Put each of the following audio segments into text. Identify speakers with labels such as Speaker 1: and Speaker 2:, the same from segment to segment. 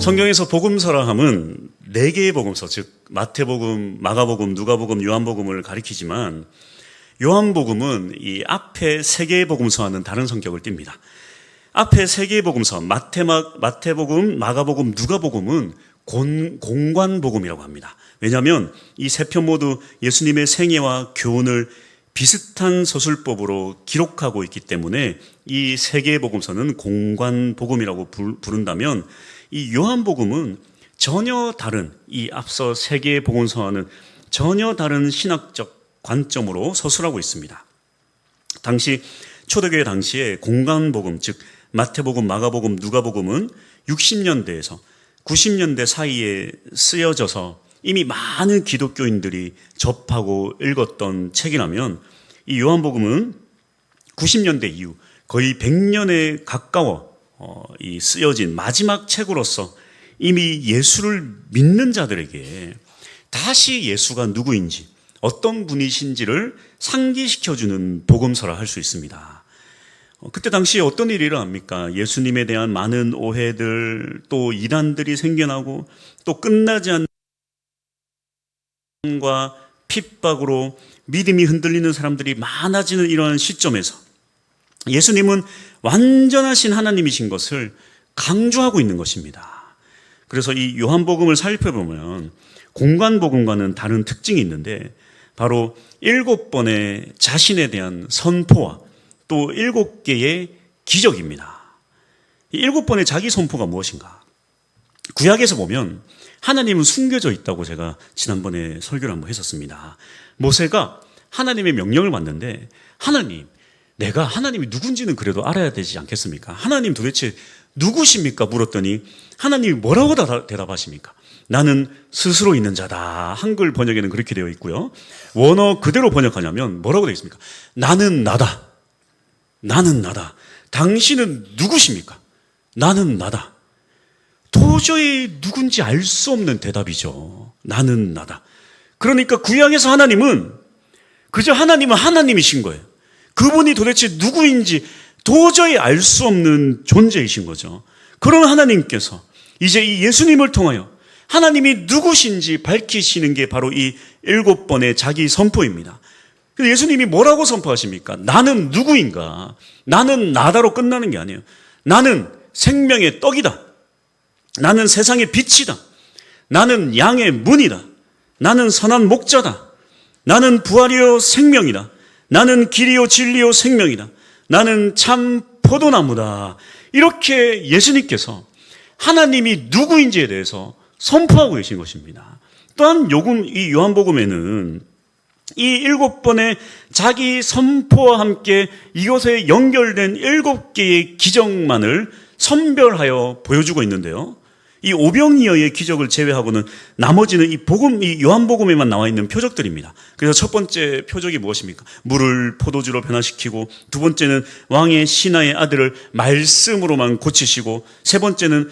Speaker 1: 성경에서 복음서라 함은 4개의 복음서, 즉 마태복음, 마가복음, 누가복음, 요한복음을 가리키지만 요한복음은 이 앞에 3개의 복음서와는 다른 성격을 띱니다. 앞에 3개의 복음서, 마태복음, 마가복음, 누가복음은 공관복음이라고 합니다. 왜냐하면 이 3편 모두 예수님의 생애와 교훈을 비슷한 서술법으로 기록하고 있기 때문에 이 3개의 복음서는 공관복음이라고 부른다면 이 요한복음은 전혀 다른, 이 앞서 3개의 복음서와는 전혀 다른 신학적 관점으로 서술하고 있습니다. 당시 초대교회 당시에 공관복음, 즉 마태복음, 마가복음, 누가복음은 60년대에서 90년대 사이에 쓰여져서 이미 많은 기독교인들이 접하고 읽었던 책이라면 이 요한복음은 90년대 이후 거의 100년에 가까워 쓰여진 마지막 책으로서 이미 예수를 믿는 자들에게 다시 예수가 누구인지 어떤 분이신지를 상기시켜주는 복음서라 할 수 있습니다. 그때 당시에 어떤 일이 일어납니까? 예수님에 대한 많은 오해들, 또 이단들이 생겨나고 또 끝나지 않는 과 핍박으로 믿음이 흔들리는 사람들이 많아지는 이러한 시점에서 예수님은 완전하신 하나님이신 것을 강조하고 있는 것입니다. 그래서 이 요한복음을 살펴보면 공관복음과는 다른 특징이 있는데 바로 7번의 자신에 대한 선포와 또 7개의 기적입니다. 이 7번의 자기 선포가 무엇인가? 구약에서 보면 하나님은 숨겨져 있다고 제가 지난번에 설교를 한번 했었습니다. 모세가 하나님의 명령을 받는데 하나님, 내가 하나님이 누군지는 그래도 알아야 되지 않겠습니까? 하나님 도대체 누구십니까? 물었더니 하나님이 뭐라고 대답하십니까? 나는 스스로 있는 자다. 한글 번역에는 그렇게 되어 있고요. 원어 그대로 번역하냐면 뭐라고 되어 있습니까? 나는 나다. 나는 나다. 당신은 누구십니까? 나는 나다. 도저히 누군지 알 수 없는 대답이죠. 나는 나다. 그러니까 구약에서 하나님은 그저 하나님은 하나님이신 거예요. 그분이 도대체 누구인지 도저히 알 수 없는 존재이신 거죠. 그런 하나님께서 이제 이 예수님을 통하여 하나님이 누구신지 밝히시는 게 바로 이 7번의 자기 선포입니다. 근데 예수님이 뭐라고 선포하십니까? 나는 누구인가? 나는 나다로 끝나는 게 아니에요. 나는 생명의 떡이다. 나는 세상의 빛이다. 나는 양의 문이다. 나는 선한 목자다. 나는 부활이요 생명이다. 나는 길이요 진리요 생명이다. 나는 참 포도나무다. 이렇게 예수님께서 하나님이 누구인지에 대해서 선포하고 계신 것입니다. 또한 이 요한복음에는 이 7번의 자기 선포와 함께 이것에 연결된 7개의 기적만을 선별하여 보여주고 있는데요. 이 오병이어의 기적을 제외하고는 나머지는 이 요한복음에만 나와 있는 표적들입니다. 그래서 첫 번째 표적이 무엇입니까? 물을 포도주로 변화시키고, 두 번째는 왕의 신하의 아들을 말씀으로만 고치시고, 세 번째는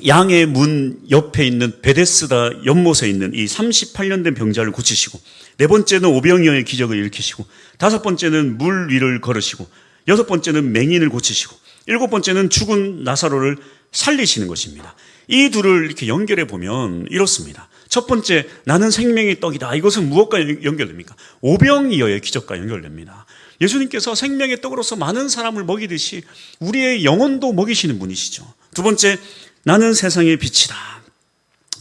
Speaker 1: 양의 문 옆에 있는 베데스다 연못에 있는 이 38년 된 병자를 고치시고, 네 번째는 오병이어의 기적을 일으키시고, 다섯 번째는 물 위를 걸으시고, 여섯 번째는 맹인을 고치시고, 일곱 번째는 죽은 나사로를 살리시는 것입니다. 이 둘을 이렇게 연결해 보면 이렇습니다. 첫 번째, 나는 생명의 떡이다. 이것은 무엇과 연결됩니까? 오병이어의 기적과 연결됩니다. 예수님께서 생명의 떡으로서 많은 사람을 먹이듯이 우리의 영혼도 먹이시는 분이시죠. 두 번째, 나는 세상의 빛이다.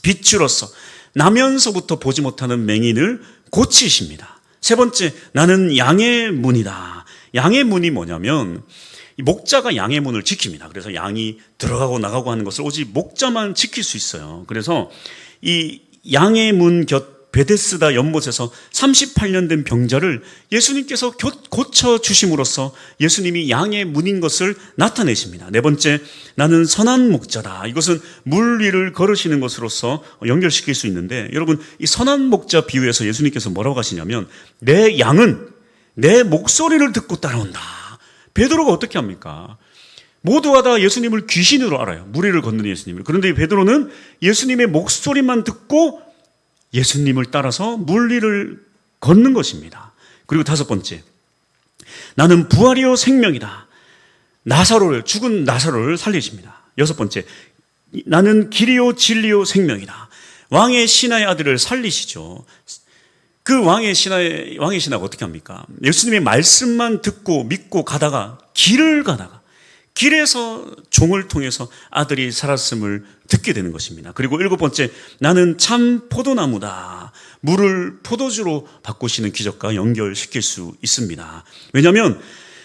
Speaker 1: 빛으로서 나면서부터 보지 못하는 맹인을 고치십니다. 세 번째, 나는 양의 문이다. 양의 문이 뭐냐면 목자가 양의 문을 지킵니다. 그래서 양이 들어가고 나가고 하는 것을 오직 목자만 지킬 수 있어요. 그래서 이 양의 문 곁 베데스다 연못에서 38년 된 병자를 예수님께서 고쳐주심으로써 예수님이 양의 문인 것을 나타내십니다. 네 번째, 나는 선한 목자다. 이것은 물 위를 걸으시는 것으로서 연결시킬 수 있는데, 여러분, 이 선한 목자 비유에서 예수님께서 뭐라고 하시냐면 내 양은 내 목소리를 듣고 따라온다. 베드로가 어떻게 합니까? 모두가 다 예수님을 귀신으로 알아요. 물 위를 걷는 예수님을. 그런데 베드로는 예수님의 목소리만 듣고 예수님을 따라서 물 위를 걷는 것입니다. 그리고 다섯 번째, 나는 부활이요 생명이다. 죽은 나사로를 살리십니다. 여섯 번째, 나는 길이요 진리요 생명이다. 왕의 신하의 아들을 살리시죠. 그 왕의 신하가 어떻게 합니까? 예수님의 말씀만 듣고 믿고 가다가 길에서 종을 통해서 아들이 살았음을 듣게 되는 것입니다. 그리고 7번째, 나는 참 포도나무다. 물을 포도주로 바꾸시는 기적과 연결시킬 수 있습니다. 왜냐하면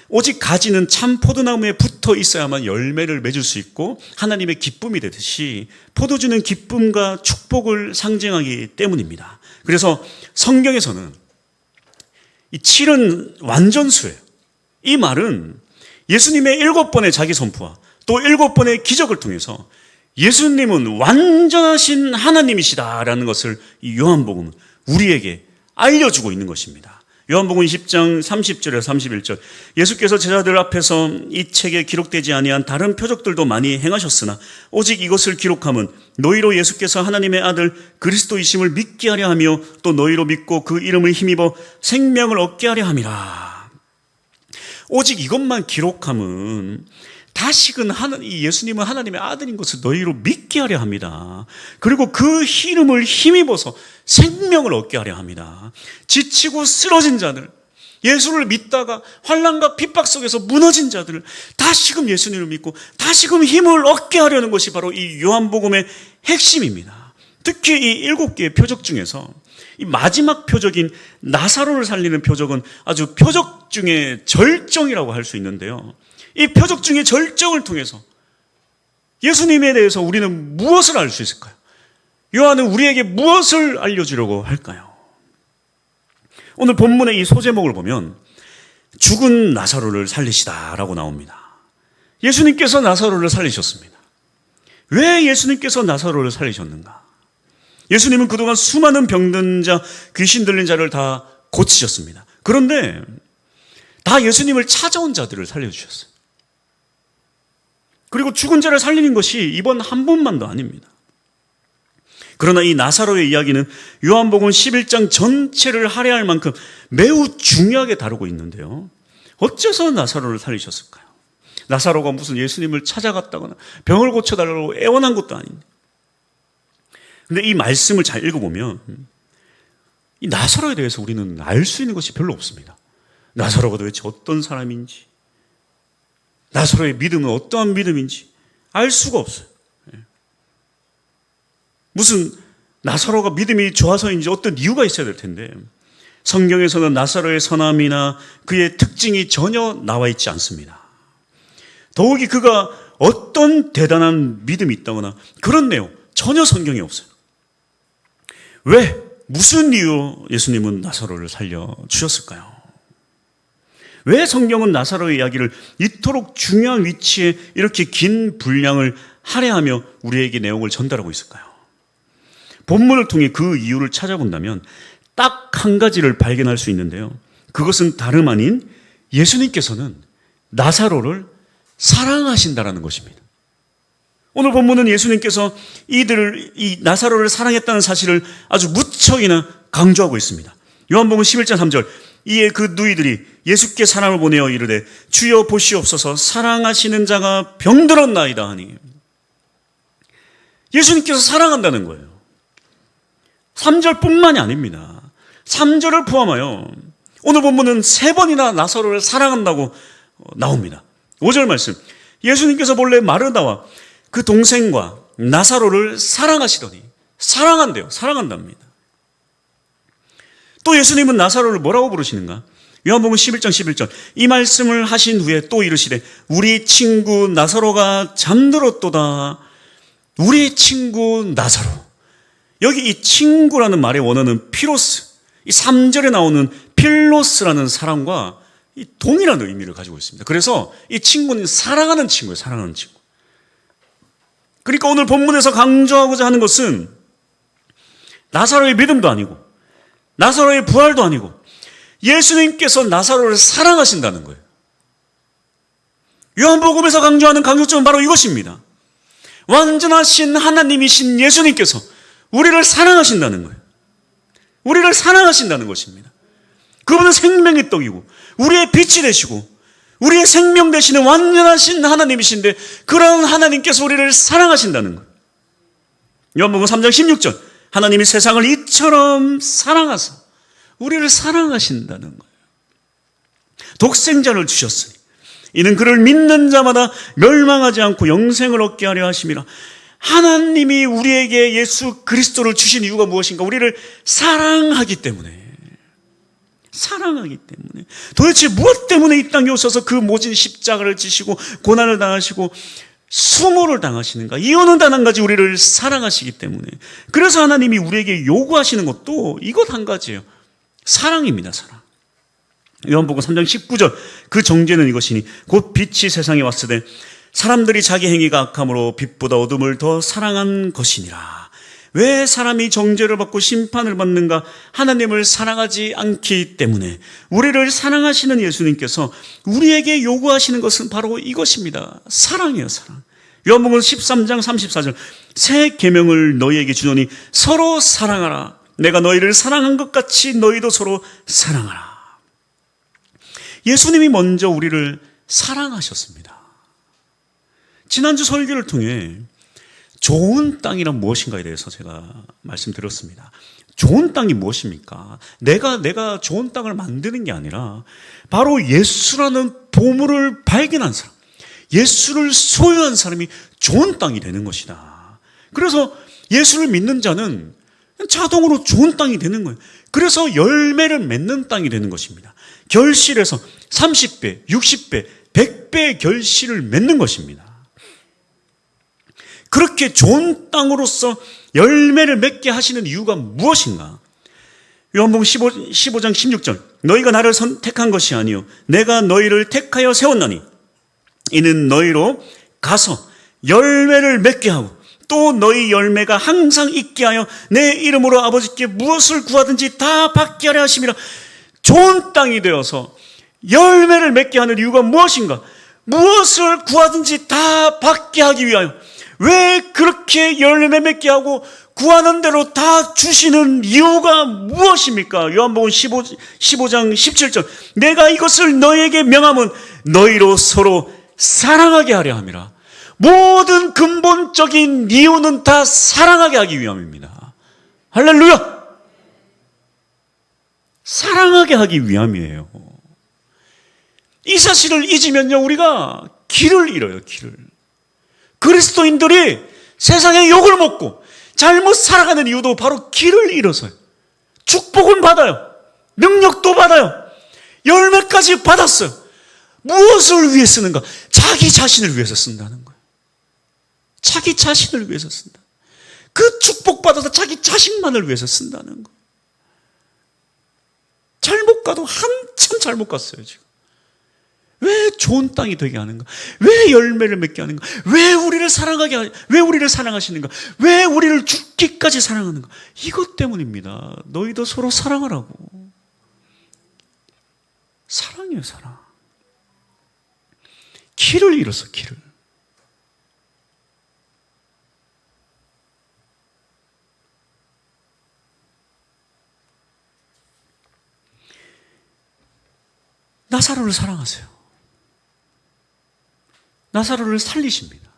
Speaker 1: 오직 가지는 참 포도나무에 붙어 있어야만 열매를 맺을 수 있고 하나님의 기쁨이 되듯이 포도주는 기쁨과 축복을 상징하기 때문입니다. 그래서 성경에서는 이 7은 완전수예요. 이 말은 예수님의 7번의 자기 선포와 또 7번의 기적을 통해서 예수님은 완전하신 하나님이시다라는 것을 이 요한복음은 우리에게 알려주고 있는 것입니다. 요한복음 20장 30절에서 31절, 예수께서 제자들 앞에서 이 책에 기록되지 아니한 다른 표적들도 많이 행하셨으나 오직 이것을 기록함은 너희로 예수께서 하나님의 아들 그리스도이심을 믿게 하려 하며 또 너희로 믿고 그 이름을 힘입어 생명을 얻게 하려 함이라. 오직 이것만 기록함은 다시금 이 예수님은 하나님의 아들인 것을 너희로 믿게 하려 합니다. 그리고 그 이름을 힘입어서 생명을 얻게 하려 합니다. 지치고 쓰러진 자들, 예수를 믿다가 환난과 핍박 속에서 무너진 자들을 다시금 예수님을 믿고 다시금 힘을 얻게 하려는 것이 바로 이 요한복음의 핵심입니다. 특히 이 7개의 표적 중에서 이 마지막 표적인 나사로를 살리는 표적은 아주 표적 중에 절정이라고 할 수 있는데요. 이 표적 중의 절정을 통해서 예수님에 대해서 우리는 무엇을 알 수 있을까요? 요한은 우리에게 무엇을 알려주려고 할까요? 오늘 본문의 이 소제목을 보면 죽은 나사로를 살리시다라고 나옵니다. 예수님께서 나사로를 살리셨습니다. 왜 예수님께서 나사로를 살리셨는가? 예수님은 그동안 수많은 병든 자, 귀신 들린 자를 다 고치셨습니다. 그런데 다 예수님을 찾아온 자들을 살려주셨어요. 그리고 죽은 자를 살리는 것이 이번 한 번만도 아닙니다. 그러나 이 나사로의 이야기는 요한복음 11장 전체를 할애할 만큼 매우 중요하게 다루고 있는데요. 어째서 나사로를 살리셨을까요? 나사로가 무슨 예수님을 찾아갔다거나 병을 고쳐달라고 애원한 것도 아닌데. 근데 이 말씀을 잘 읽어보면 이 나사로에 대해서 우리는 알 수 있는 것이 별로 없습니다. 나사로가 도대체 어떤 사람인지, 나사로의 믿음은 어떠한 믿음인지 알 수가 없어요. 무슨 나사로가 믿음이 좋아서인지 어떤 이유가 있어야 될 텐데 성경에서는 나사로의 선함이나 그의 특징이 전혀 나와 있지 않습니다. 더욱이 그가 어떤 대단한 믿음이 있다거나 그런 내용 전혀 성경에 없어요. 왜? 무슨 이유로 예수님은 나사로를 살려주셨을까요? 왜 성경은 나사로의 이야기를 이토록 중요한 위치에 이렇게 긴 분량을 할애하며 우리에게 내용을 전달하고 있을까요? 본문을 통해 그 이유를 찾아본다면 딱 한 가지를 발견할 수 있는데요. 그것은 다름 아닌 예수님께서는 나사로를 사랑하신다라는 것입니다. 오늘 본문은 예수님께서 이 나사로를 사랑했다는 사실을 아주 무척이나 강조하고 있습니다. 요한복음 11장 3절, 이에 그 누이들이 예수께 사람을 보내어 이르되 주여 보시옵소서 사랑하시는 자가 병들었나이다 하니, 예수님께서 사랑한다는 거예요. 3절뿐만이 아닙니다. 3절을 포함하여 오늘 본문은 3번이나 나사로를 사랑한다고 나옵니다. 5절 말씀, 예수님께서 본래 마르다와 그 동생과 나사로를 사랑하시더니, 사랑한대요. 사랑한답니다. 또 예수님은 나사로를 뭐라고 부르시는가? 요한복음 11장 11절, 이 말씀을 하신 후에 또 이르시되 우리 친구 나사로가 잠들었도다. 우리 친구 나사로. 여기 이 친구라는 말의 원어는 피로스, 이 3절에 나오는 필로스라는 사람과 이 동일한 의미를 가지고 있습니다. 그래서 이 친구는 사랑하는 친구예요. 사랑하는 친구. 그러니까 오늘 본문에서 강조하고자 하는 것은 나사로의 믿음도 아니고 나사로의 부활도 아니고 예수님께서 나사로를 사랑하신다는 거예요. 요한복음에서 강조하는 강조점은 바로 이것입니다. 완전하신 하나님이신 예수님께서 우리를 사랑하신다는 거예요. 우리를 사랑하신다는 것입니다. 그분은 생명의 떡이고 우리의 빛이 되시고 우리의 생명 되시는 완전하신 하나님이신데 그런 하나님께서 우리를 사랑하신다는 거예요. 요한복음 3장 16절 하나님이 세상을 이처럼 사랑하사 우리를 사랑하신다는 거예요. 독생자를 주셨으니 이는 그를 믿는 자마다 멸망하지 않고 영생을 얻게 하려 하심이라. 하나님이 우리에게 예수 그리스도를 주신 이유가 무엇인가? 우리를 사랑하기 때문에. 도대체 무엇 때문에 이 땅에 오셔서 그 모진 십자가를 지시고 고난을 당하시고 수모를 당하시는가? 이유는 단 한 가지, 우리를 사랑하시기 때문에. 그래서 하나님이 우리에게 요구하시는 것도 이것 한 가지예요. 사랑입니다. 사랑. 요한복음 3장 19절 그 정죄는 이것이니 곧 빛이 세상에 왔으되 사람들이 자기 행위가 악함으로 빛보다 어둠을 더 사랑한 것이니라. 왜 사람이 정죄를 받고 심판을 받는가? 하나님을 사랑하지 않기 때문에. 우리를 사랑하시는 예수님께서 우리에게 요구하시는 것은 바로 이것입니다. 사랑이에요. 사랑. 요한복음 13장 34절 새 계명을 너희에게 주노니 서로 사랑하라. 내가 너희를 사랑한 것 같이 너희도 서로 사랑하라. 예수님이 먼저 우리를 사랑하셨습니다. 지난주 설교를 통해 좋은 땅이란 무엇인가에 대해서 제가 말씀드렸습니다. 좋은 땅이 무엇입니까? 내가 좋은 땅을 만드는 게 아니라 바로 예수라는 보물을 발견한 사람, 예수를 소유한 사람이 좋은 땅이 되는 것이다. 그래서 예수를 믿는 자는 자동으로 좋은 땅이 되는 거예요. 그래서 열매를 맺는 땅이 되는 것입니다. 결실에서 30배, 60배, 100배의 결실을 맺는 것입니다. 그렇게 좋은 땅으로서 열매를 맺게 하시는 이유가 무엇인가? 요한복음 15장 16절 너희가 나를 선택한 것이 아니요 내가 너희를 택하여 세웠나니 이는 너희로 가서 열매를 맺게 하고 또 너희 열매가 항상 있게 하여 내 이름으로 아버지께 무엇을 구하든지 다 받게 하려 하심이라. 좋은 땅이 되어서 열매를 맺게 하는 이유가 무엇인가? 무엇을 구하든지 다 받게 하기 위하여. 왜 그렇게 열매 맺게 하고 구하는 대로 다 주시는 이유가 무엇입니까? 요한복음 15장 17절 내가 이것을 너희에게 명함은 너희로 서로 사랑하게 하려 함이라. 모든 근본적인 이유는 다 사랑하게 하기 위함입니다. 할렐루야! 사랑하게 하기 위함이에요. 이 사실을 잊으면요 우리가 길을 잃어요. 길을. 그리스도인들이 세상의 욕을 먹고 잘못 살아가는 이유도 바로 길을 잃어서요. 축복은 받아요. 능력도 받아요. 열매까지 받았어요. 무엇을 위해 쓰는가? 자기 자신을 위해서 쓴다는 거예요. 자기 자신을 위해서 쓴다. 그 축복받아서 자기 자신만을 위해서 쓴다는 거예요. 잘못 가도 한참 잘못 갔어요 지금. 왜 좋은 땅이 되게 하는가? 왜 열매를 맺게 하는가? 왜 우리를 사랑하시는가? 왜 우리를 죽기까지 사랑하는가? 이것 때문입니다. 너희도 서로 사랑하라고. 사랑이에요, 사랑. 길을 잃었어, 길을. 나사로를 사랑하세요. 나사로를 살리십니다.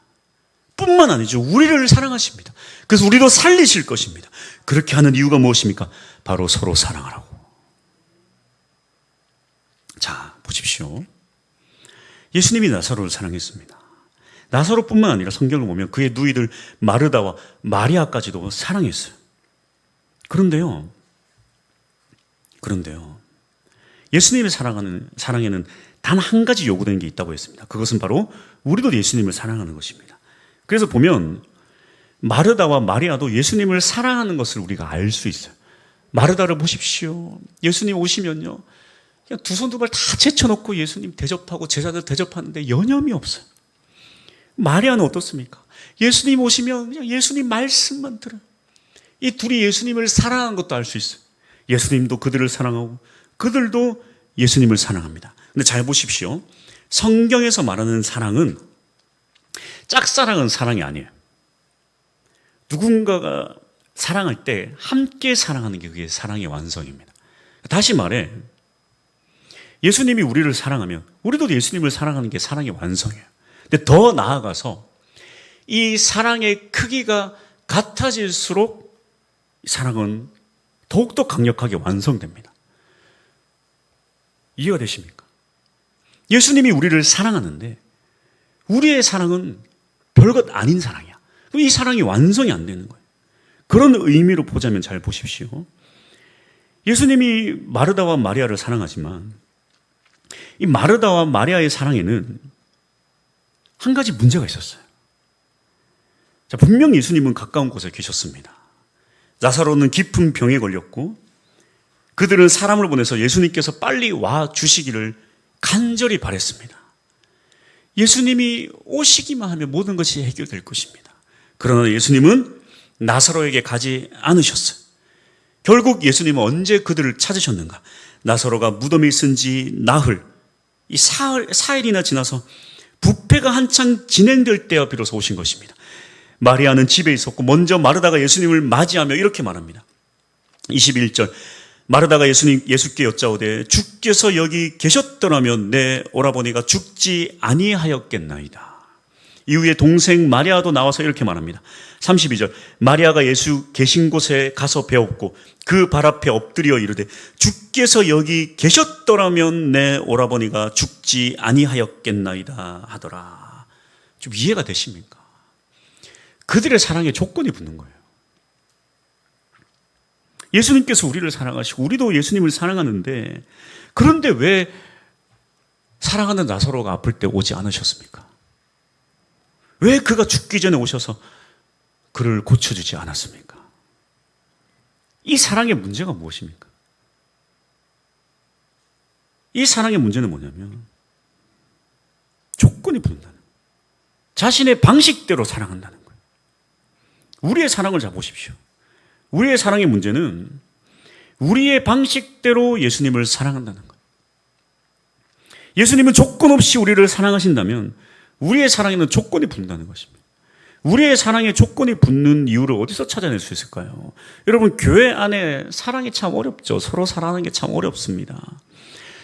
Speaker 1: 뿐만 아니죠. 우리를 사랑하십니다. 그래서 우리도 살리실 것입니다. 그렇게 하는 이유가 무엇입니까? 바로 서로 사랑하라고. 자, 보십시오. 예수님이 나사로를 사랑했습니다. 나사로뿐만 아니라 성경을 보면 그의 누이들 마르다와 마리아까지도 사랑했어요. 그런데요. 예수님의 사랑에는 단 한 가지 요구되는 게 있다고 했습니다. 그것은 바로 우리도 예수님을 사랑하는 것입니다. 그래서 보면 마르다와 마리아도 예수님을 사랑하는 것을 우리가 알 수 있어요. 마르다를 보십시오. 예수님 오시면요. 그냥 두 손 두 발 다 제쳐놓고 예수님 대접하고 제자들 대접하는데 여념이 없어요. 마리아는 어떻습니까? 예수님 오시면 그냥 예수님 말씀만 들어요. 이 둘이 예수님을 사랑한 것도 알 수 있어요. 예수님도 그들을 사랑하고 그들도 예수님을 사랑합니다. 근데 잘 보십시오. 성경에서 말하는 사랑은 짝사랑은 사랑이 아니에요. 누군가가 사랑할 때 함께 사랑하는 게 그게 사랑의 완성입니다. 다시 말해 예수님이 우리를 사랑하면 우리도 예수님을 사랑하는 게 사랑의 완성이에요. 근데 더 나아가서 이 사랑의 크기가 같아질수록 사랑은 더욱더 강력하게 완성됩니다. 이해가 되십니까? 예수님이 우리를 사랑하는데 우리의 사랑은 별것 아닌 사랑이야. 그럼 이 사랑이 완성이 안 되는 거예요. 그런 의미로 보자면 잘 보십시오. 예수님이 마르다와 마리아를 사랑하지만 이 마르다와 마리아의 사랑에는 한 가지 문제가 있었어요. 자, 분명 예수님은 가까운 곳에 계셨습니다. 나사로는 깊은 병에 걸렸고 그들은 사람을 보내서 예수님께서 빨리 와 주시기를 간절히 바랬습니다. 예수님이 오시기만 하면 모든 것이 해결될 것입니다. 그러나 예수님은 나사로에게 가지 않으셨어요. 결국 예수님은 언제 그들을 찾으셨는가? 나사로가 무덤에 있은 지 나흘, 이 사일이나 지나서 부패가 한창 진행될 때야 비로소 오신 것입니다. 마리아는 집에 있었고 먼저 마르다가 예수님을 맞이하며 이렇게 말합니다. 21절 마르다가 예수께 여짜오되 주께서 여기 계셨더라면 내 오라버니가 죽지 아니하였겠나이다. 이후에 동생 마리아도 나와서 이렇게 말합니다. 32절 마리아가 예수 계신 곳에 가서 배웠고 그 발 앞에 엎드려 이르되 주께서 여기 계셨더라면 내 오라버니가 죽지 아니하였겠나이다 하더라. 좀 이해가 되십니까? 그들의 사랑에 조건이 붙는 거예요. 예수님께서 우리를 사랑하시고 우리도 예수님을 사랑하는데 그런데 왜 사랑하는 나사로가 아플 때 오지 않으셨습니까? 왜 그가 죽기 전에 오셔서 그를 고쳐주지 않았습니까? 이 사랑의 문제가 무엇입니까? 이 사랑의 문제는 뭐냐면 조건이 붙는다는 거예요. 자신의 방식대로 사랑한다는 거예요. 우리의 사랑을 잘 보십시오. 우리의 사랑의 문제는 우리의 방식대로 예수님을 사랑한다는 거예요. 예수님은 조건 없이 우리를 사랑하신다면 우리의 사랑에는 조건이 붙는다는 것입니다. 우리의 사랑에 조건이 붙는 이유를 어디서 찾아낼 수 있을까요? 여러분, 교회 안에 사랑이 참 어렵죠. 서로 사랑하는 게 참 어렵습니다.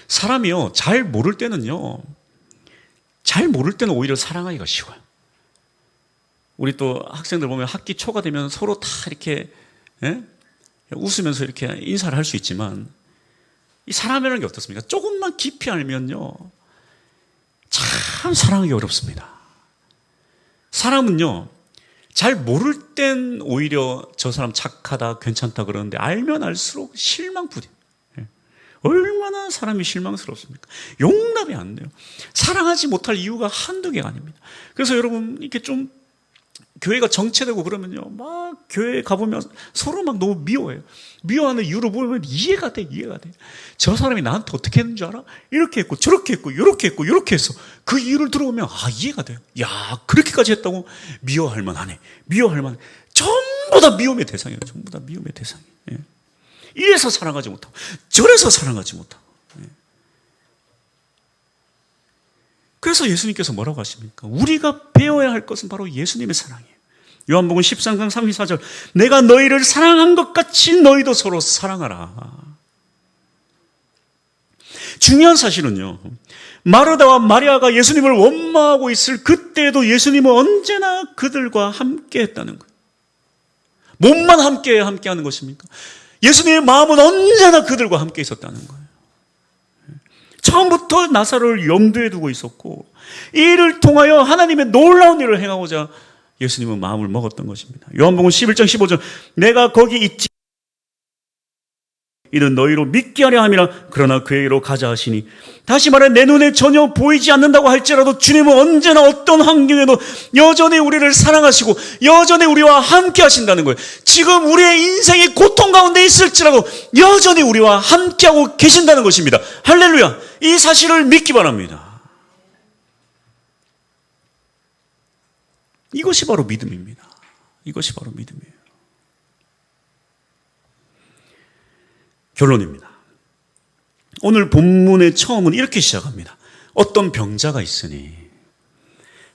Speaker 1: 사람이요, 잘 모를 때는 오히려 사랑하기가 쉬워요. 우리 또 학생들 보면 학기 초가 되면 서로 다 이렇게 웃으면서 이렇게 인사를 할 수 있지만 이 사람이라는 게 어떻습니까? 조금만 깊이 알면요 참 사랑하기 어렵습니다. 사람은요 잘 모를 땐 오히려 저 사람 착하다 괜찮다 그러는데 알면 알수록 실망뿐이에요. 얼마나 사람이 실망스럽습니까? 용납이 안 돼요. 사랑하지 못할 이유가 한두 개가 아닙니다. 그래서 여러분 이렇게 좀 교회가 정체되고 그러면요 막 교회에 가보면 서로 막 너무 미워해요. 미워하는 이유를 보면 이해가 돼. 저 사람이 나한테 어떻게 했는 줄 알아? 이렇게 했고 저렇게 했고 이렇게 했고 이렇게 했어. 그 이유를 들어보면 이해가 돼요. 야, 그렇게까지 했다고? 미워할 만하네. 전부 다 미움의 대상이에요. 전부 다 미움의 대상이에요. 이래서 사랑하지 못하고 저래서 사랑하지 못하고. 그래서 예수님께서 뭐라고 하십니까? 우리가 배워야 할 것은 바로 예수님의 사랑이에요. 요한복음 13장 34절 내가 너희를 사랑한 것 같이 너희도 서로 사랑하라. 중요한 사실은요 마르다와 마리아가 예수님을 원망하고 있을 그때에도 예수님은 언제나 그들과 함께 했다는 거예요. 몸만 함께해야 함께하는 것입니까? 예수님의 마음은 언제나 그들과 함께 있었다는 거예요. 처음부터 나사로를 염두에 두고 있었고 이 일을 통하여 하나님의 놀라운 일을 행하고자 예수님은 마음을 먹었던 것입니다. 요한복음 11장 15절 내가 거기 있지 이는 너희로 믿게 하려 함이라 그러나 그에게로 가자 하시니 다시 말해 내 눈에 전혀 보이지 않는다고 할지라도 주님은 언제나 어떤 환경에도 여전히 우리를 사랑하시고 여전히 우리와 함께 하신다는 거예요. 지금 우리의 인생이 고통 가운데 있을지라도 여전히 우리와 함께하고 계신다는 것입니다. 할렐루야. 이 사실을 믿기 바랍니다. 이것이 바로 믿음입니다. 이것이 바로 믿음이에요. 결론입니다. 오늘 본문의 처음은 이렇게 시작합니다. 어떤 병자가 있으니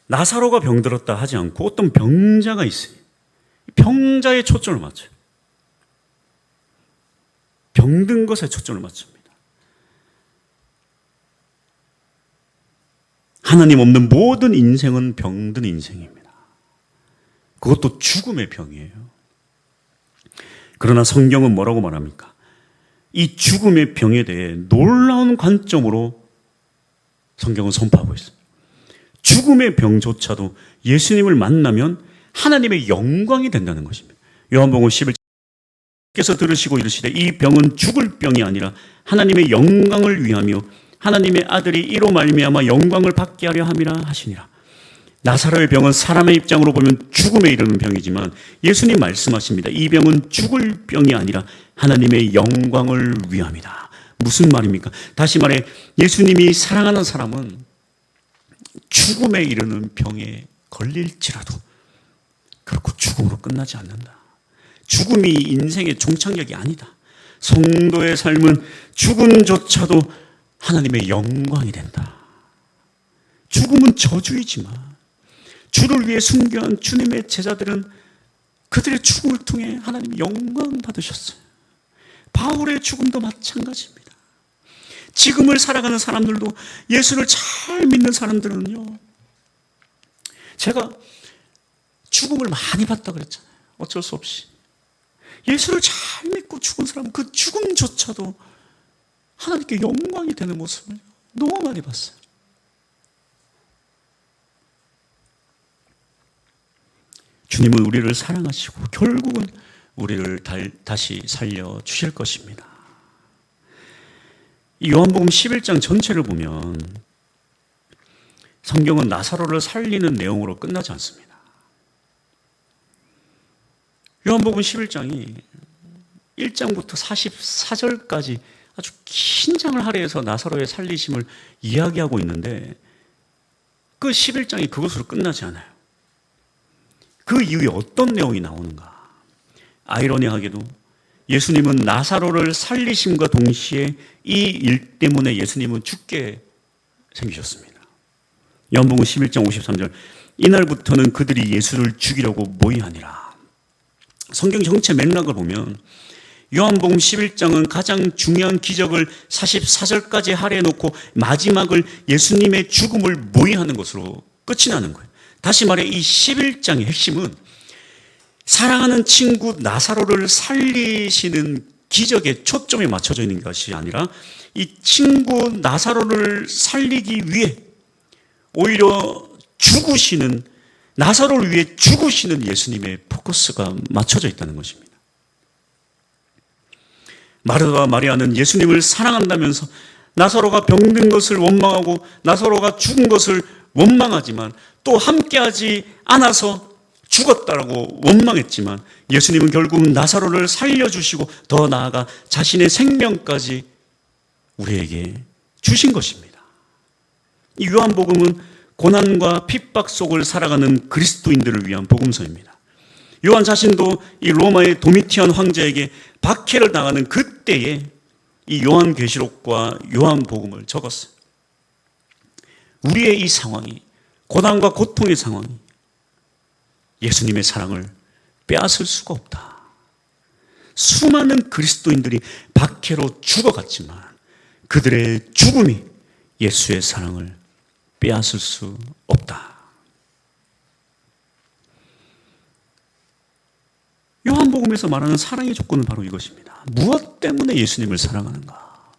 Speaker 1: 나사로가 병들었다 하지 않고 어떤 병자가 있으니 병자에 초점을 맞춰요. 병든 것에 초점을 맞춥니다. 하나님 없는 모든 인생은 병든 인생입니다. 그것도 죽음의 병이에요. 그러나 성경은 뭐라고 말합니까? 이 죽음의 병에 대해 놀라운 관점으로 성경은 선포하고 있어요. 죽음의 병조차도 예수님을 만나면 하나님의 영광이 된다는 것입니다. 요한복음 11절께서 들으시고 이르시되 이 병은 죽을 병이 아니라 하나님의 영광을 위하며 하나님의 아들이 이로 말미암아 영광을 받게 하려 함이라 하시니라. 나사로의 병은 사람의 입장으로 보면 죽음에 이르는 병이지만 예수님 말씀하십니다. 이 병은 죽을 병이 아니라 하나님의 영광을 위함이다. 무슨 말입니까? 다시 말해 예수님이 사랑하는 사람은 죽음에 이르는 병에 걸릴지라도 결코 죽음으로 끝나지 않는다. 죽음이 인생의 종착역이 아니다. 성도의 삶은 죽음조차도 하나님의 영광이 된다. 죽음은 저주이지만 주를 위해 순교한 주님의 제자들은 그들의 죽음을 통해 하나님의 영광 받으셨어요. 바울의 죽음도 마찬가지입니다. 지금을 살아가는 사람들도 예수를 잘 믿는 사람들은요, 제가 죽음을 많이 봤다 그랬잖아요. 어쩔 수 없이 예수를 잘 믿고 죽은 사람은 그 죽음조차도 하나님께 영광이 되는 모습을 너무 많이 봤어요. 주님은 우리를 사랑하시고 결국은 우리를 다시 살려주실 것입니다. 이 요한복음 11장 전체를 보면 성경은 나사로를 살리는 내용으로 끝나지 않습니다. 요한복음 11장이 1장부터 44절까지 아주 긴 장을 할애해서 나사로의 살리심을 이야기하고 있는데 그 11장이 그것으로 끝나지 않아요. 그 이후에 어떤 내용이 나오는가? 아이러니하게도 예수님은 나사로를 살리심과 동시에 이 일 때문에 예수님은 죽게 생기셨습니다. 요한복음 11장 53절 이날부터는 그들이 예수를 죽이려고 모의하니라. 성경 전체 맥락을 보면 요한복음 11장은 가장 중요한 기적을 44절까지 할애해놓고 마지막을 예수님의 죽음을 모의하는 것으로 끝이 나는 거예요. 다시 말해 이 11장의 핵심은 사랑하는 친구 나사로를 살리시는 기적에 초점이 맞춰져 있는 것이 아니라 이 친구 나사로를 살리기 위해 오히려 죽으시는, 나사로를 위해 죽으시는 예수님의 포커스가 맞춰져 있다는 것입니다. 마르다와 마리아는 예수님을 사랑한다면서 나사로가 병든 것을 원망하고 나사로가 죽은 것을 원망하지만 또 함께하지 않아서 죽었다라고 원망했지만 예수님은 결국 나사로를 살려주시고 더 나아가 자신의 생명까지 우리에게 주신 것입니다. 이 요한복음은 고난과 핍박 속을 살아가는 그리스도인들을 위한 복음서입니다. 요한 자신도 이 로마의 도미티안 황제에게 박해를 당하는 그때에 이 요한계시록과 요한복음을 적었어요. 우리의 이 상황이, 고난과 고통의 상황이 예수님의 사랑을 빼앗을 수가 없다. 수많은 그리스도인들이 박해로 죽어갔지만 그들의 죽음이 예수의 사랑을 빼앗을 수 없다. 요한복음에서 말하는 사랑의 조건은 바로 이것입니다. 무엇 때문에 예수님을 사랑하는가?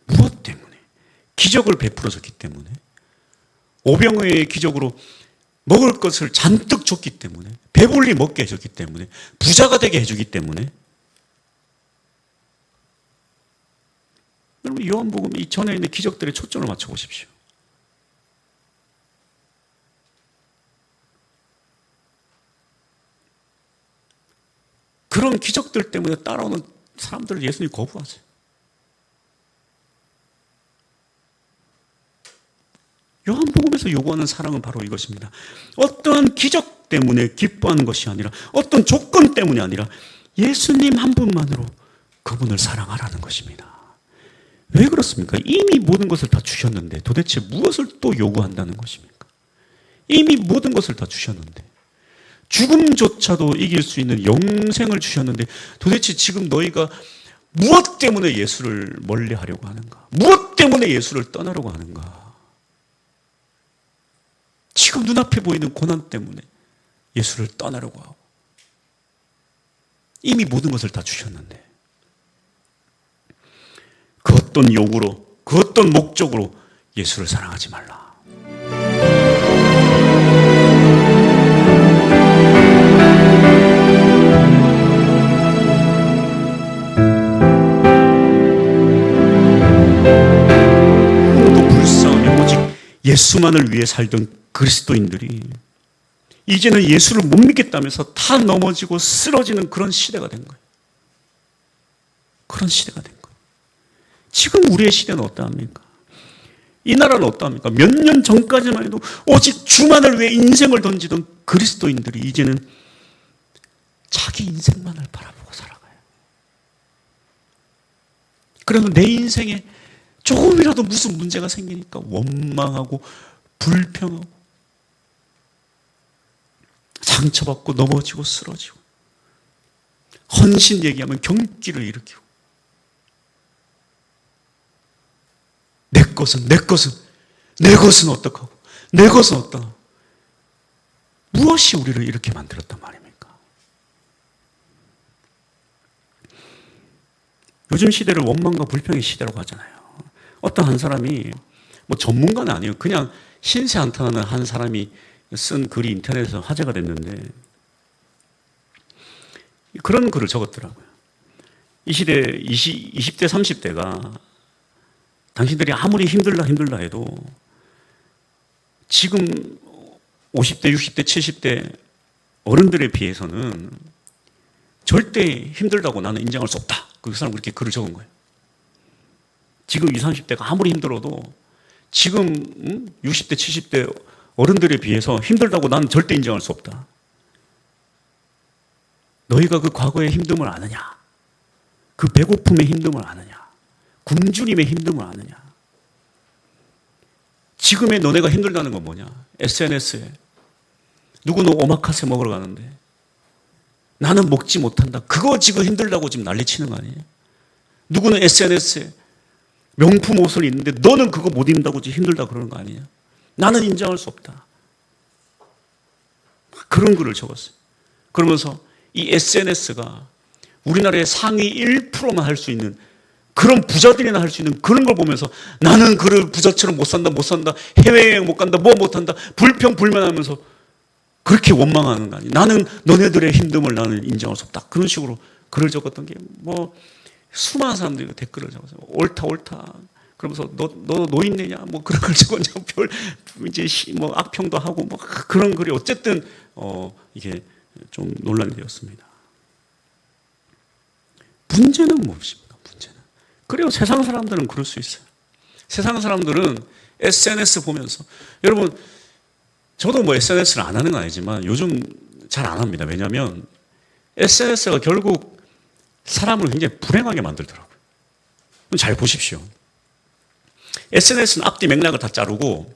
Speaker 1: 무엇 때문에? 기적을 베풀어줬기 때문에, 오병이어의 기적으로 먹을 것을 잔뜩 줬기 때문에, 배불리 먹게 해줬기 때문에, 부자가 되게 해주기 때문에. 여러분 요한복음 이 전에 있는 기적들에 초점을 맞춰보십시오. 그런 기적들 때문에 따라오는 사람들을 예수님이 거부하세요. 요한복음에서 요구하는 사랑은 바로 이것입니다. 어떠한 기적 때문에 기뻐하는 것이 아니라, 어떤 조건 때문이 아니라 예수님 한 분만으로 그분을 사랑하라는 것입니다. 왜 그렇습니까? 이미 모든 것을 다 주셨는데 도대체 무엇을 또 요구한다는 것입니까? 이미 모든 것을 다 주셨는데, 죽음조차도 이길 수 있는 영생을 주셨는데 도대체 지금 너희가 무엇 때문에 예수를 멀리 하려고 하는가? 무엇 때문에 예수를 떠나려고 하는가? 지금 눈앞에 보이는 고난 때문에 예수를 떠나려고 하고 이미 모든 것을 다 주셨는데 그 어떤 욕구로, 그 어떤 목적으로 예수를 사랑하지 말라. 너무도 불쌍하며 오직 예수만을 위해 살던 그리스도인들이 이제는 예수를 못 믿겠다면서 다 넘어지고 쓰러지는 그런 시대가 된 거예요. 그런 시대가 된 거예요. 지금 우리의 시대는 어떠합니까? 이 나라는 어떠합니까? 몇 년 전까지만 해도 오직 주만을 위해 인생을 던지던 그리스도인들이 이제는 자기 인생만을 바라보고 살아가요. 그러면 내 인생에 조금이라도 무슨 문제가 생기니까 원망하고 불평하고 상처받고 넘어지고 쓰러지고 헌신 얘기하면 경기를 일으키고 내 것은 어떡하고 내 것은 어떠나 무엇이 우리를 이렇게 만들었단 말입니까? 요즘 시대를 원망과 불평의 시대라고 하잖아요. 어떤 한 사람이 뭐 전문가는 아니에요. 그냥 신세 한탄하는 한 사람이 쓴 글이 인터넷에서 화제가 됐는데 그런 글을 적었더라고요. 이 시대 20대 30대가 당신들이 아무리 힘들다 해도 지금 50대 60대 70대 어른들에 비해서는 절대 힘들다고 나는 인정할 수 없다. 그 사람 그렇게 글을 적은 거예요. 지금 20, 30대가 아무리 힘들어도 지금 60대 70대 어른들에 비해서 힘들다고 나는 절대 인정할 수 없다. 너희가 그 과거의 힘듦을 아느냐? 그 배고픔의 힘듦을 아느냐? 굶주림의 힘듦을 아느냐? 지금의 너네가 힘들다는 건 뭐냐? SNS에 누구는 오마카세 먹으러 가는데 나는 먹지 못한다. 그거 지금 힘들다고 지금 난리치는 거 아니에요? 누구는 SNS에 명품 옷을 입는데 너는 그거 못 입는다고 지금 힘들다 그러는 거 아니에요? 나는 인정할 수 없다. 그런 글을 적었어요. 그러면서 이 SNS가 우리나라의 상위 1%만 할 수 있는 그런 부자들이나 할 수 있는 그런 걸 보면서 나는 그를 부자처럼 못 산다, 해외여행 못 간다, 뭐 못한다, 불평불만하면서 그렇게 원망하는 거 아니에요. 나는 너네들의 힘듦을 나는 인정할 수 없다. 그런 식으로 글을 적었던 게 뭐 수많은 사람들이 댓글을 적었어요. 옳다. 그러면서 너 노인네냐? 뭐 그런 걸 적었냐? 이제 뭐 악평도 하고 뭐 그런 글이 어쨌든 이게 좀 논란이 되었습니다. 문제는 무엇입니까? 문제는. 그래요. 세상 사람들은 그럴 수 있어요. 세상 사람들은 SNS 보면서 여러분 저도 뭐 SNS를 안 하는 건 아니지만 요즘 잘 안 합니다. 왜냐하면 SNS가 결국 사람을 굉장히 불행하게 만들더라고요. 잘 보십시오. SNS는 앞뒤 맥락을 다 자르고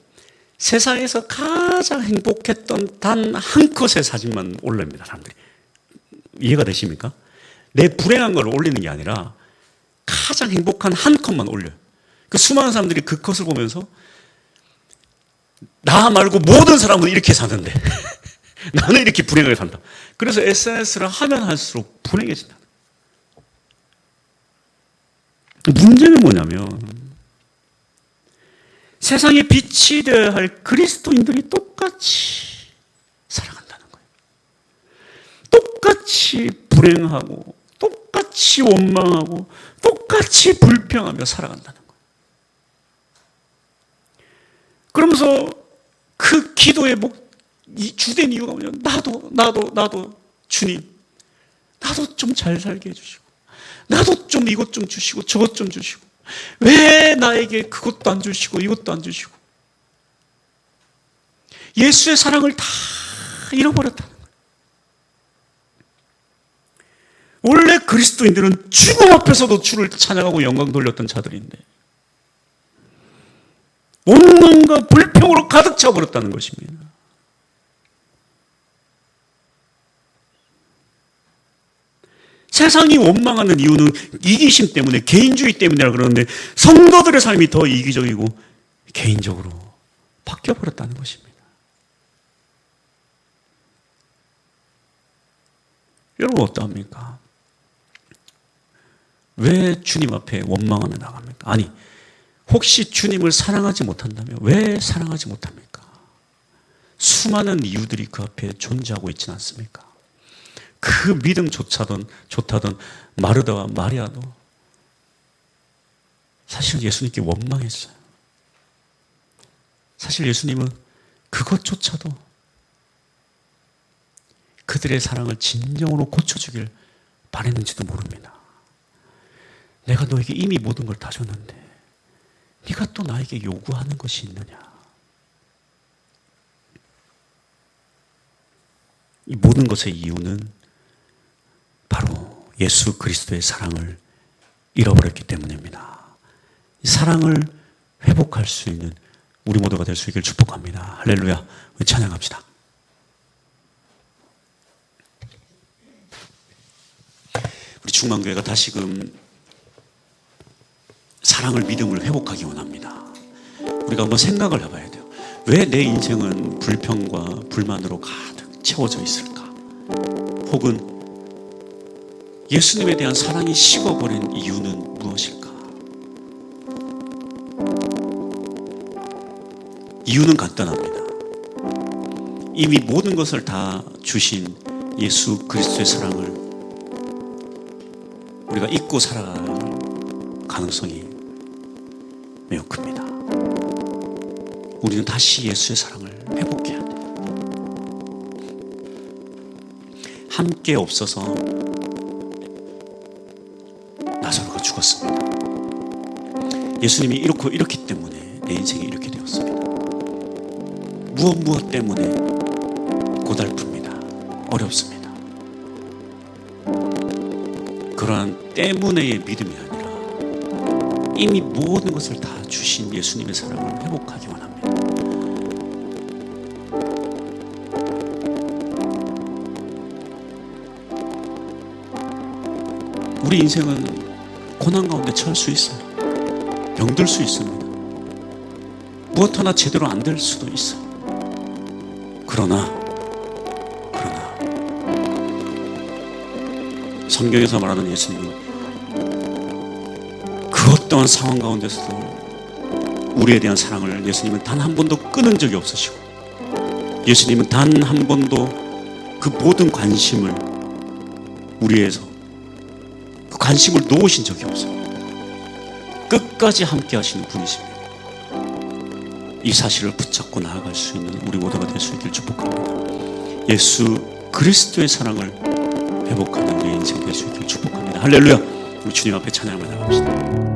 Speaker 1: 세상에서 가장 행복했던 단 한 컷의 사진만 올립니다. 사람들이. 이해가 되십니까? 내 불행한 걸 올리는 게 아니라 가장 행복한 한 컷만 올려요. 그 수많은 사람들이 그 컷을 보면서 나 말고 모든 사람은 이렇게 사는데 나는 이렇게 불행하게 산다. 그래서 SNS를 하면 할수록 불행해진다. 문제는 뭐냐면 세상에 빛이 되어야 할 그리스도인들이 똑같이 살아간다는 거예요. 똑같이 불행하고 똑같이 원망하고 똑같이 불평하며 살아간다는 거예요. 그러면서 그 기도의 주된 이유가 뭐냐면 나도 주님 나도 좀 잘 살게 해주시고 나도 좀 이것 좀 주시고 저것 좀 주시고 왜 나에게 그것도 안 주시고 이것도 안 주시고 예수의 사랑을 다 잃어버렸다는 거예요. 원래 그리스도인들은 죽음 앞에서도 주를 찬양하고 영광 돌렸던 자들인데 원망과 불평으로 가득 차버렸다는 것입니다. 세상이 원망하는 이유는 이기심 때문에 개인주의 때문이라 그러는데 성도들의 삶이 더 이기적이고 개인적으로 바뀌어버렸다는 것입니다. 여러분 어떠합니까? 왜 주님 앞에 원망하며 나갑니까? 아니, 혹시 주님을 사랑하지 못한다면 왜 사랑하지 못합니까? 수많은 이유들이 그 앞에 존재하고 있지는 않습니까? 그 믿음조차든 좋다던 마르다와 마리아도 사실 예수님께 원망했어요. 사실 예수님은 그것조차도 그들의 사랑을 진정으로 고쳐주길 바랬는지도 모릅니다. 내가 너에게 이미 모든 걸 다 줬는데 네가 또 나에게 요구하는 것이 있느냐? 이 모든 것의 이유는 바로 예수 그리스도의 사랑을 잃어버렸기 때문입니다. 이 사랑을 회복할 수 있는 우리 모두가 될 수 있기를 축복합니다. 할렐루야. 찬양합시다. 우리 충만교회가 다시금 사랑을, 믿음을 회복하기 원합니다. 우리가 한번 생각을 해봐야 돼요. 왜 내 인생은 불평과 불만으로 가득 채워져 있을까? 혹은 예수님에 대한 사랑이 식어버린 이유는 무엇일까? 이유는 간단합니다. 이미 모든 것을 다 주신 예수 그리스도의 사랑을 우리가 잊고 살아갈 가능성이 매우 큽니다. 우리는 다시 예수의 사랑을 회복해야 돼요. 함께 없어서 나사로가 죽었습니다. 예수님이 이렇기 때문에 내 인생이 이렇게 되었습니다. 무엇 때문에 고달픕니다. 어렵습니다. 그러한 때문에의 믿음이 아니라 이미 모든 것을 다 주신 예수님의 사랑을 회복하기 원합니다. 우리 인생은 고난 가운데 처할 수 있어요. 병들 수 있습니다. 무엇 하나 제대로 안 될 수도 있어요. 그러나 성경에서 말하는 예수님은 그 어떠한 상황 가운데서도 우리에 대한 사랑을 예수님은 단 한 번도 끊은 적이 없으시고, 예수님은 단 한 번도 그 모든 관심을 우리에서 그 관심을 놓으신 적이 없어요. 끝까지 함께 하시는 분이십니다. 이 사실을 붙잡고 나아갈 수 있는 우리 모두가 될 수 있기를 축복합니다. 예수 그리스도의 사랑을 회복하는 우리의 인생 될 수 있기를 축복합니다. 할렐루야. 우리 주님 앞에 찬양을 나갑시다.